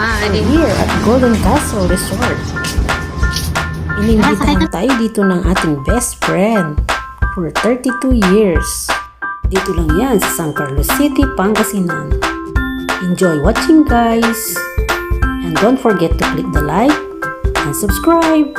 Here at Golden Castle Resort. Inimbitahan tayo dito ng ating best friend for 32 years. Dito lang yan sa San Carlos City, Pangasinan. Enjoy watching, guys! And don't forget to click the like and subscribe!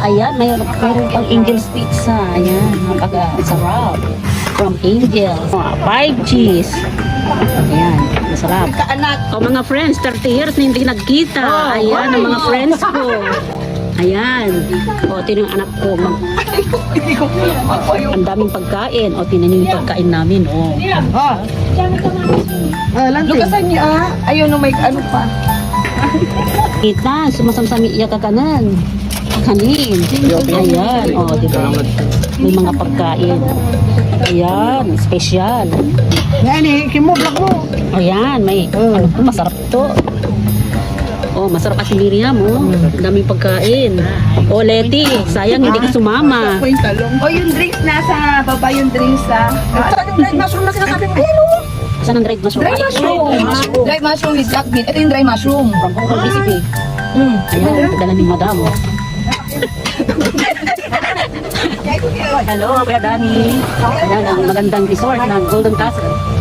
Ayan, mayroon pang Angel's Pizza. Ayan, napaka-sarap. From Angels. 5 cheese. Ayan, masarap. O mga friends, 30 years na hindi nagkita. Ayan, ang mga friends ko. Ayan. O, tinan yung anak ko. Ang daming pagkain. O, tinan yung pagkain namin. O. Lukasan niyo ayaw na may ano pa. Kita, sumasamsami iya ka kanan. Kanin. Ayan. O, diba? May mga pagkain. Ayan, special. Yan eh, kimublag mo. Ayan, may ano po, masarap to. Oh, masarap kasi Miriam, oh. Daming pagkain. Oh, Leti, sayang hindi ka sumama. Ako yung talong. O yung drinks nasa baba yung drinks Ito yung dried mushroom na sinasabi mo. Ayun o. Saan ang dried mushroom? Dry mushroom. Dry mushroom with black bean. Ito yung dry mushroom. From Hong Recipe. Ayan, padala ni Madam. Oh. Hello, Kuya Danny. Ayan, ang magandang resort ng Golden Castle.